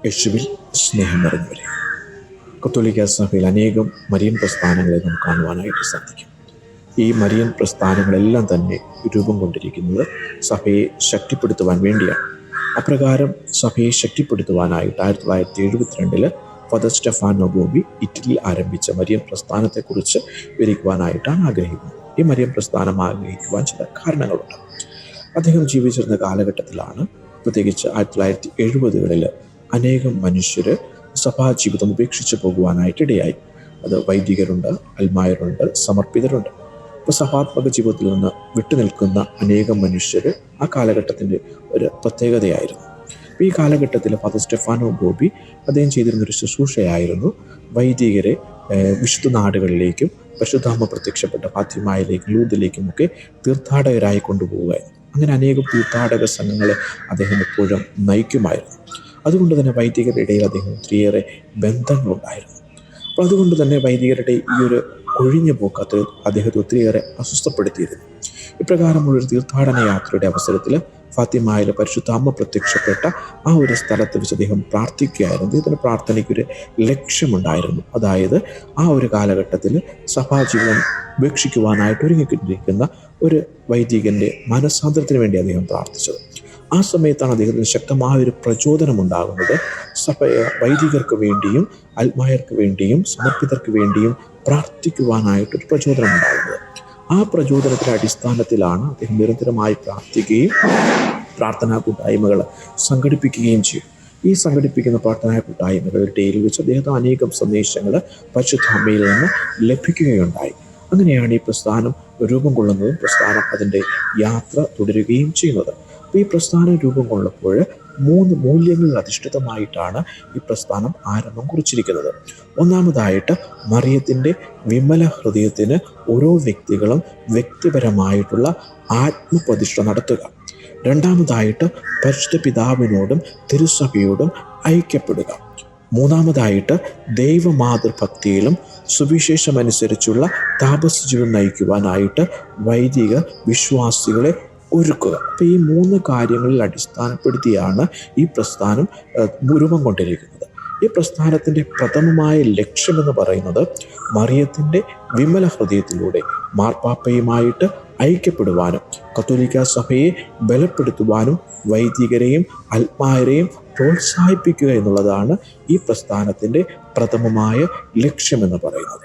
യേശുവിൽ സ്നേഹം നിറഞ്ഞവരെ, കത്തോലിക്ക സഭയിൽ അനേകം മരിയൻ പ്രസ്ഥാനങ്ങളെ നമുക്ക് കാണുവാനായിട്ട് സാധിക്കും. ഈ മരിയൻ പ്രസ്ഥാനങ്ങളെല്ലാം തന്നെ രൂപം കൊണ്ടിരിക്കുന്നത് സഭയെ ശക്തിപ്പെടുത്തുവാൻ വേണ്ടിയാണ്. അപ്രകാരം സഭയെ ശക്തിപ്പെടുത്തുവാനായിട്ട് 1972 ഫാദർ സ്റ്റെഫാനോ ഗോബി ഇറ്റലിയിൽ ആരംഭിച്ച മരിയൻ പ്രസ്ഥാനത്തെക്കുറിച്ച് വിവരിക്കുവാനായിട്ടാണ് ആഗ്രഹിക്കുന്നത്. ഈ മരിയൻ പ്രസ്ഥാനം ആഗ്രഹിക്കുവാൻ ചില കാരണങ്ങളുണ്ട്. അദ്ദേഹം ജീവിച്ചിരുന്ന കാലഘട്ടത്തിലാണ്, പ്രത്യേകിച്ച് 1970-കളിൽ അനേകം മനുഷ്യർ സഭാജീവിതം ഉപേക്ഷിച്ച് പോകുവാനായിട്ടിടയായി. അത് വൈദികരുണ്ട്, അൽമായരുണ്ട്, സമർപ്പിതരുണ്ട്. ഇപ്പോൾ സഭാത്മക ജീവിതത്തിൽ നിന്ന് വിട്ടുനിൽക്കുന്ന അനേകം മനുഷ്യർ ആ കാലഘട്ടത്തിൻ്റെ ഒരു പ്രത്യേകതയായിരുന്നു. ഈ കാലഘട്ടത്തിൽ ഫാദർ സ്റ്റെഫാനോ ഗോബി അദ്ദേഹം ചെയ്തിരുന്നൊരു ശുശ്രൂഷയായിരുന്നു വൈദികരെ വിശുദ്ധ നാടുകളിലേക്കും പരിശുദ്ധാമ്മ പ്രത്യക്ഷപ്പെട്ട ഫാത്തിമയിലേക്കും ലൂർദിലേക്കും ഒക്കെ തീർത്ഥാടകരായി കൊണ്ടുപോവുക. അങ്ങനെ അനേകം തീർത്ഥാടക സംഘങ്ങളെ അദ്ദേഹം എപ്പോഴും നയിക്കുമായിരുന്നു. അതുകൊണ്ട് തന്നെ വൈദികരുടെ ഇടയിൽ അദ്ദേഹം ഒത്തിരിയേറെ ബന്ധങ്ങളുണ്ടായിരുന്നു. അപ്പോൾ അതുകൊണ്ട് തന്നെ വൈദികരുടെ ഈ ഒരു ഒഴിഞ്ഞു പോക്ക് അദ്ദേഹത്തെ ഒത്തിരിയേറെ അസ്വസ്ഥപ്പെടുത്തിയിരുന്നു. ഇപ്രകാരമുള്ളൊരു തീർത്ഥാടന യാത്രയുടെ അവസരത്തിൽ ഫാത്തിമയിലെ പരിശുദ്ധ അമ്മ പ്രത്യക്ഷപ്പെട്ട ആ ഒരു സ്ഥലത്ത് വെച്ച് അദ്ദേഹം പ്രാർത്ഥിക്കുകയായിരുന്നു. അദ്ദേഹത്തിൻ്റെ പ്രാർത്ഥനയ്ക്കൊരു ലക്ഷ്യമുണ്ടായിരുന്നു. അതായത് ആ ഒരു കാലഘട്ടത്തിൽ സഭാജീവനം ഉപേക്ഷിക്കുവാനായിട്ട് ഒരുങ്ങിക്കൊണ്ടിരിക്കുന്ന ഒരു വൈദികൻ്റെ മനസ്സാന്തരത്തിന് വേണ്ടി അദ്ദേഹം പ്രാർത്ഥിച്ചത്. ആ സമയത്താണ് അദ്ദേഹത്തിന് ശക്തമായൊരു പ്രചോദനം ഉണ്ടാകുന്നത്. വൈദികർക്ക് വേണ്ടിയും അൽമായർക്ക് വേണ്ടിയും സമർപ്പിതർക്ക് വേണ്ടിയും പ്രാർത്ഥിക്കുവാനായിട്ടൊരു പ്രചോദനം ഉണ്ടാകുന്നത്. ആ പ്രചോദനത്തിൻ്റെ അടിസ്ഥാനത്തിലാണ് അദ്ദേഹം നിരന്തരമായി പ്രാർത്ഥിക്കുകയും പ്രാർത്ഥനാ കൂട്ടായ്മകൾ സംഘടിപ്പിക്കുകയും ചെയ്യും. ഈ സംഘടിപ്പിക്കുന്ന പ്രാർത്ഥനാ കൂട്ടായ്മകളുടെ ഇടയിൽ വെച്ച് അദ്ദേഹത്തിന് അനേകം സന്ദേശങ്ങൾ പരിശുദ്ധ അമ്മയിൽ നിന്ന് ലഭിക്കുകയുണ്ടായി. അങ്ങനെയാണ് ഈ പ്രസ്ഥാനം രൂപം കൊള്ളുന്നതും പ്രസ്ഥാനം അതിൻ്റെ യാത്ര തുടരുകയും ചെയ്യുന്നത്. അപ്പോൾ ഈ പ്രസ്ഥാനം രൂപം കൊള്ളപ്പോൾ 3 മൂല്യങ്ങളിൽ അധിഷ്ഠിതമായിട്ടാണ് ഈ പ്രസ്ഥാനം ആരംഭം കുറിച്ചിരിക്കുന്നത്. ഒന്നാമതായിട്ട് മറിയത്തിൻ്റെ വിമല ഹൃദയത്തിന് ഓരോ വ്യക്തികളും വ്യക്തിപരമായിട്ടുള്ള ആത്മപ്രതിഷ്ഠ നടത്തുക. രണ്ടാമതായിട്ട് പരിശുദ്ധ പിതാവിനോടും തിരുസഭയോടും ഐക്യപ്പെടുക. മൂന്നാമതായിട്ട് ദൈവമാതൃഭക്തിയിലും സുവിശേഷമനുസരിച്ചുള്ള താപസജീവൻ നയിക്കുവാനായിട്ട് വൈദിക വിശ്വാസികളെ ഒരുക്കുക. അപ്പോൾ ഈ 3 കാര്യങ്ങളിൽ അടിസ്ഥാനപ്പെടുത്തിയാണ് ഈ പ്രസ്ഥാനം രൂപം കൊണ്ടിരിക്കുന്നത്. ഈ പ്രസ്ഥാനത്തിൻ്റെ പ്രഥമമായ ലക്ഷ്യമെന്ന് പറയുന്നത് മറിയത്തിൻ്റെ വിമല ഹൃദയത്തിലൂടെ മാർപ്പാപ്പയുമായിട്ട് ഐക്യപ്പെടുവാനും കത്തോലിക്ക സഭയെ ബലപ്പെടുത്തുവാനും വൈദികരെയും അൽമായരെയും പ്രോത്സാഹിപ്പിക്കുക എന്നുള്ളതാണ് ഈ പ്രസ്ഥാനത്തിൻ്റെ പ്രഥമമായ ലക്ഷ്യമെന്ന് പറയുന്നത്.